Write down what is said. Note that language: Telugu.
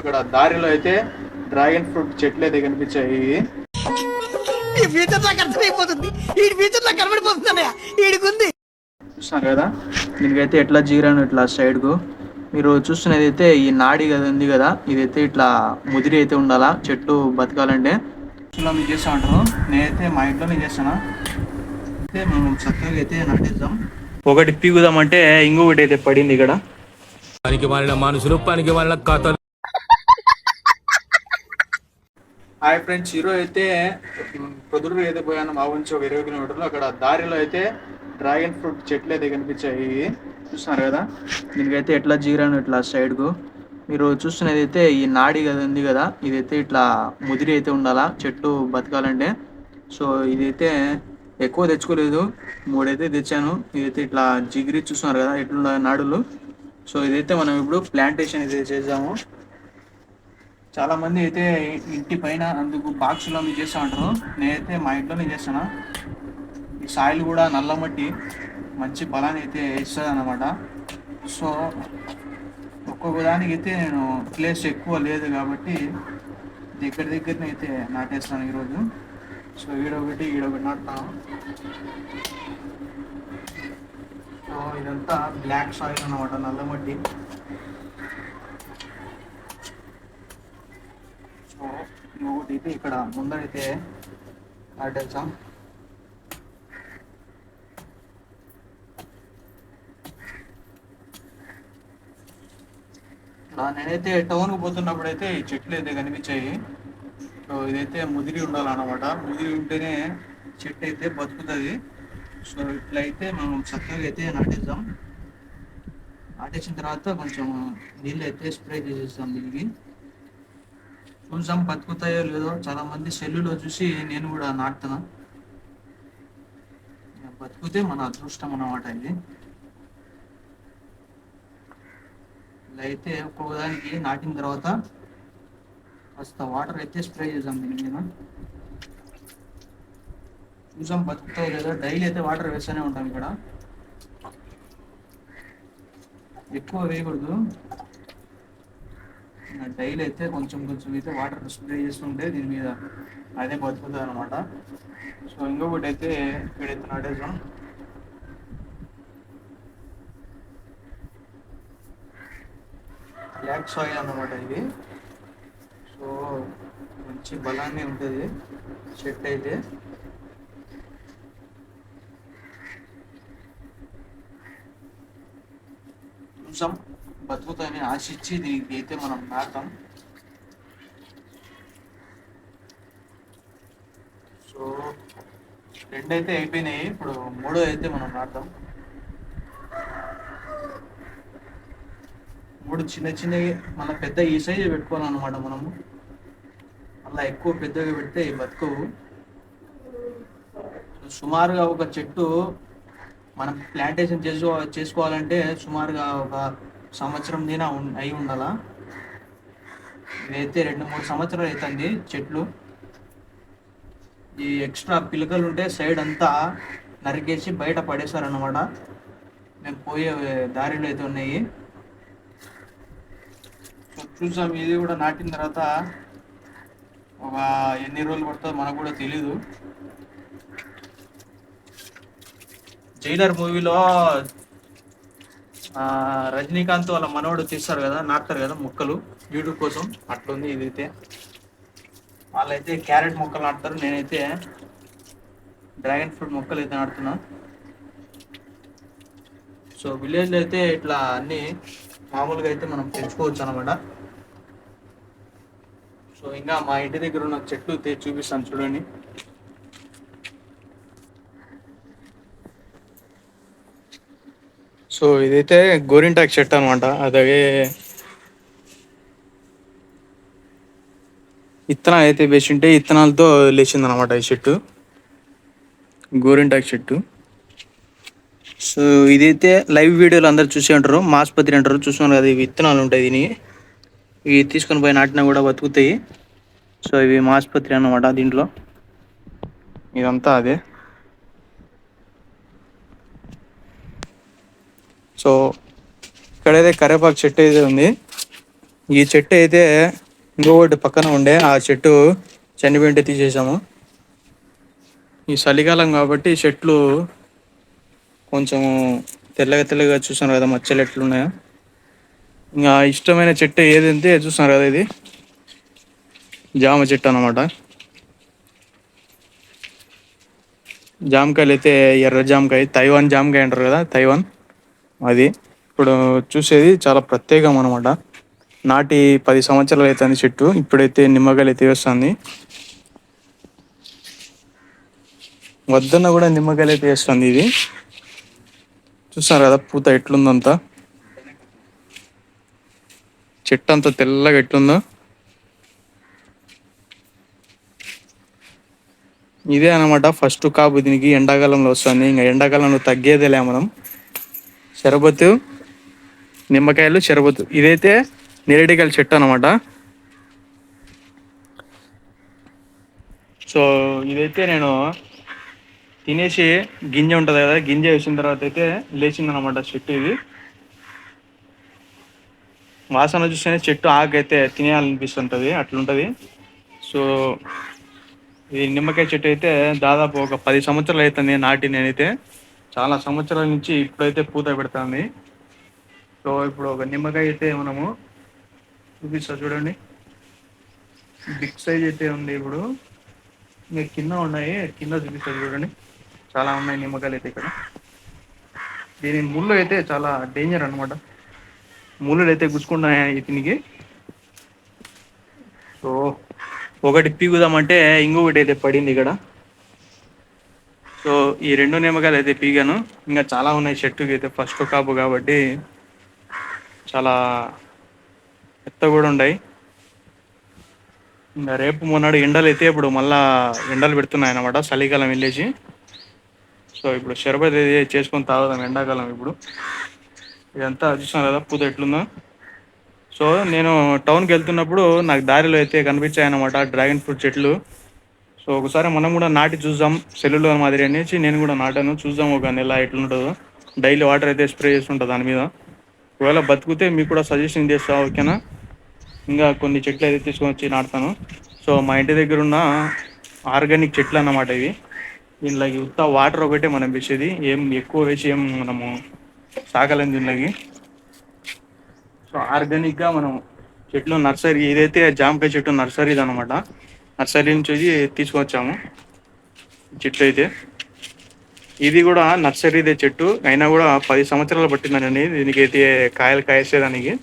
అక్కడ దారిలో అయితే డ్రాగన్ ఫ్రూట్ చెట్లు అయితే కనిపించాయి. ఈ ఫ్యూచర్ నాకు అర్థమైపోతుంది. ఈ ఫ్యూచర్ నాకు కనబడిపోతుంది. ఈడికుంది చూస్తున్నారు కదా, దీనికైతే ఎట్లా జీరాను ఇట్లా సైడ్కు మీరు చూస్తున్నది అయితే ఈ నాడి కదా ఉంది కదా, ఇదైతే ఇట్లా ముదిరి అయితే ఉండాలా చెట్టు బతకాలంటే. ఇలా మీరు చేస్తూ ఉంటారు, నేనైతే మా ఇంట్లోనే చేస్తాను. అయితే మేము చక్కగా అయితే నాటేద్దాం. ఒకటి పీకుదామంటే ఇంకొకటి అయితే పడింది ఇక్కడ. పనికి మాలిన మనుషులు, పనికి మాలిన కథలు. హాయ్ ఫ్రెండ్స్, ఈరోజు అయితే పొద్దురు అయితే పోయాను మా నుంచి ఒక 20 కిలోమీటర్లు. అక్కడ దారిలో అయితే డ్రాగన్ ఫ్రూట్ చెట్లు అయితే కనిపించాయి. చూస్తున్నారు కదా, దీనికైతే ఎట్లా జీరాను ఇట్లా సైడ్కు మీరు చూస్తున్నది అయితే ఈ నాడి కదా ఉంది కదా, ఇదైతే ఇట్లా ముదిరి అయితే ఉండాలా చెట్టు బతకాలంటే. సో ఇదైతే ఎక్కువ తెచ్చుకోలేదు, 3 అయితే తెచ్చాను. ఇదైతే ఇట్లా జిగిరి చూస్తున్నారు కదా ఎట్లున్న నాడులు. సో ఇదైతే మనం ఇప్పుడు ప్లాంటేషన్ అయితే చేద్దాము. చాలా మంది అయితే ఇంటి పైన అందుకు బాక్సులో మీరు చేస్తూ ఉంటారు, నేనైతే మా ఇంట్లోనే చేస్తాను. ఈ సాయిల్ కూడా నల్ల మట్టి మంచి బలాన్ని అయితే ఇస్తుంది అన్నమాట. సో ఒక్కొక్క దానికి అయితే నేను ప్లేస్ ఎక్కువ లేదు కాబట్టి దగ్గరనే అయితే నాటేస్తాను ఈరోజు. సో ఈడొకటి నాటుతాను. సో ఇదంతా బ్లాక్ సాయిల్ అన్నమాట, నల్ల మట్టి. సో ఇంకొకటి అయితే ఇక్కడ ముందరైతే నాటేస్తాం. నేనైతే టౌన్కి పోతున్నప్పుడు అయితే ఈ చెట్లు అయితే కనిపించాయి. సో ఇదైతే ముదిరి ఉండాలన్నమాట, ముదిరి ఉంటేనే చెట్టు అయితే బతుకుతుంది. సో ఇట్లా అయితే మనం చక్కగా అయితే నాటేద్దాం. నాటేసిన తర్వాత కొంచెం నీళ్ళు అయితే స్ప్రే చేసేస్తాం దీనికి. చూసాం బతుకుతాయో లేదో, చాలా మంది సెల్లులో చూసి నేను కూడా నాటుతున్నా. బతుకుతే మన అదృష్టం అన్నమాట ఇది. ఇలా అయితే ఒక్కొక్క దానికి నాటిన తర్వాత కాస్త వాటర్ అయితే స్ప్రే చేద్దాం దీని మీద. చూసాం బతుకుతాయి లేదా, డైలీ అయితే వాటర్ వేస్తూనే ఉంటాం. ఇక్కడ ఎక్కువ వేయకూడదు, డైలీ అయితే కొంచెం అయితే వాటర్ స్ప్రే చేస్తుంటే దీని మీద అదే బతుకుతుంది అనమాట. సో ఇంకొకటి అయితే ఇక్కడైతే నాటేద్దాం. బ్లాక్ సాయిల్ అన్నమాట ఇది. సో మంచి బలాన్ని ఉంటుంది చెట్టు అయితే. కొంచెం బతుకుతాయని ఆశించి దీనికి అయితే మనం నాటాం. సో 2 అయితే అయిపోయినాయి, ఇప్పుడు 3 అయితే మనం నాటాం. 3 చిన్నవి మన పెద్ద ఈ సైజు పెట్టుకోవాలన్నమాట మనము. అలా ఎక్కువ పెద్దగా పెడితే బతుకవు. సుమారుగా ఒక చెట్టు మనం ప్లాంటేషన్ చేసుకోవాలంటే సుమారుగా ఒక సంవత్సరం దీనా అయి ఉండాలా. ఇదైతే 2-3 సంవత్సరాలు అవుతుంది చెట్లు. ఈ ఎక్స్ట్రా పిలకలు ఉంటే సైడ్ అంతా నరికేసి బయట పడేశారన్నమాట. మేము పోయే దారిలో అయితే ఉన్నాయి. చూసాం, ఇది కూడా నాటిన తర్వాత ఒక ఎన్ని రోజులు పడుతుందో మనకు కూడా తెలీదు. జైలర్ మూవీలో రజనీకాంత్ వాళ్ళ మనోడు తీస్తారు కదా, నాటుతారు కదా మొక్కలు యూట్యూబ్ కోసం, అట్లుంది ఇదైతే. వాళ్ళైతే క్యారెట్ మొక్కలు నాటుతారు, నేనైతే డ్రాగన్ ఫ్రూట్ మొక్కలు అయితే నాటుతున్నా. సో విలేజ్లో అయితే ఇట్లా అన్ని మామూలుగా అయితే మనం పెంచుకోవచ్చు అనమాట. సో ఇంకా మా ఇంటి దగ్గర ఉన్న చెట్లు చూపిస్తాను చూడండి. సో ఇదైతే గోరింటాకు చెట్టు అనమాట. అదే ఇత్తనాలు అయితే వేసింటే ఇత్తనాలతో లేచింది అనమాట ఈ చెట్టు, గోరింటాకు చెట్టు. సో ఇదైతే లైవ్ వీడియోలు అందరు చూసి ఉంటారు, మాస్పత్రి అంటారు, చూస్తున్నారు కదా. ఇవి విత్తనాలు ఉంటాయి, దీని ఇవి తీసుకొని పోయి నాటినా కూడా బతుకుతాయి. సో ఇవి మాస్పత్రి అన్నమాట. దీంట్లో ఇదంతా అదే. సో ఇక్కడైతే కరివేపాకు చెట్టు అయితే ఉంది. ఈ చెట్టు అయితే ఇంకొకటి పక్కన ఉండే ఆ చెట్టు చనిపోయింటే తీసేసాము. ఈ చలికాలం కాబట్టి చెట్లు కొంచెం తెల్లగా తెల్లగా చూసాను కదా మచ్చలు ఎట్లున్నాయో. ఇంకా ఇష్టమైన చెట్టు ఏదంటే చూస్తున్నారు కదా, ఇది జామ చెట్టు అన్నమాట. జామకాయలు అయితే ఎర్ర జామకాయ, తైవాన్ జామకాయ అంటారు కదా, తైవాన్ అది. ఇప్పుడు చూసేది చాలా ప్రత్యేకం అనమాట. నాటి 10 సంవత్సరాలు అవుతుంది చెట్టు, ఇప్పుడైతే నిమ్మకాయలు అయితే వేస్తుంది. వద్దన్న కూడా నిమ్మకాయలు అయితే వేస్తుంది ఇది. చూస్తున్నారు కదా పూత ఎట్లుందంతా, చెట్టు అంతా తెల్లగా ఎట్లుందో. ఇదే అనమాట ఫస్ట్ కాపు. దీనికి ఎండాకాలంలో వస్తుంది, ఇంకా ఎండాకాలంలో తగ్గేదేలే మనం. షరబత్తు, నిమ్మకాయలు, షరబత్తు. ఇదైతే నేరేడికాయల చెట్టు అనమాట. సో ఇదైతే నేను తినేసి గింజ ఉంటుంది కదా, గింజ వేసిన తర్వాత అయితే లేచిందనమాట చెట్టు ఇది. వాసన చూస్తేనే చెట్టు ఆకైతే తినేయాలనిపిస్తుంటుంది, అట్లుంటుంది. సో ఈ నిమ్మకాయ చెట్టు అయితే దాదాపు ఒక 10 సంవత్సరాలు అవుతుంది నాటి. నేనైతే చాలా సంవత్సరాల నుంచి ఇప్పుడైతే పూత పెడుతుంది. సో ఇప్పుడు ఒక నిమ్మకాయ అయితే మనము చూపిస్తా చూడండి. బిగ్ సైజ్ అయితే ఉంది. ఇప్పుడు ఇంకా కింద ఉన్నాయి, కింద చూపిస్తా చూడండి. చాలా ఉన్నాయి నిమ్మకాయలు అయితే ఇక్కడ. దీని ముళ్ళు అయితే చాలా డేంజర్ అనమాట, ముళ్ళు అయితే గుచ్చుకుంటున్నాయి దీనికి. సో ఒకటి పీగుదామంటే ఇంకొకటి అయితే పడింది ఇక్కడ. సో ఈ 2 నిమ్మకాయలు అయితే పీగాను. ఇంకా చాలా ఉన్నాయి చెట్టుకి అయితే, ఫస్ట్ కాపు కాబట్టి చాలా ఎత్త కూడా ఉన్నాయి. ఇంకా రేపు మొన్నడు ఎండలు అయితే ఇప్పుడు మళ్ళా ఎండలు పెడుతున్నాయి అన్నమాట, చలికాలం వెళ్ళేసి. సో ఇప్పుడు షర్బత్ అయితే చేసుకొని తాగుదాం ఎండాకాలం ఇప్పుడు. ఇదంతా చూసాను కదా పూత ఎట్లుందో. సో నేను టౌన్కి వెళ్తున్నప్పుడు నాకు దారిలో అయితే కనిపించాయన్నమాట డ్రాగన్ ఫ్రూట్ చెట్లు. సో ఒకసారి మనం కూడా నాటి చూద్దాం, సెల్లులో మాదిరి అనేసి నేను కూడా నాటాను. చూద్దాం ఒక నెల ఎట్లుంటుందో. డైలీ వాటర్ అయితే స్ప్రే చేస్తుంటుంది దాని మీద. ఒకవేళ బతికితే మీకు కూడా సజెషన్ చేస్తా, ఓకేనా. ఇంకా కొన్ని చెట్లు అయితే తీసుకొని వచ్చి నాటుతాను. సో మా ఇంటి దగ్గర ఉన్న ఆర్గానిక్ చెట్లు అన్నమాట ఇవి. దీనిలోకి ఉత్త వాటర్ ఒకటే మనం వేసేది, ఏం ఎక్కువ వేసి ఏం మనము సాగలేం దీనిలోకి. సో ఆర్గానిక్గా మనం చెట్లు నర్సరీ, ఇదైతే జామకాయ చెట్టు నర్సరీది అనమాట. నర్సరీ నుంచి వచ్చి తీసుకొచ్చాము చెట్లు అయితే. ఇది కూడా నర్సరీదే చెట్టు అయినా కూడా 10 సంవత్సరాలు పట్టిందండి దీనికైతే కాయలు కాయేసేదానికి.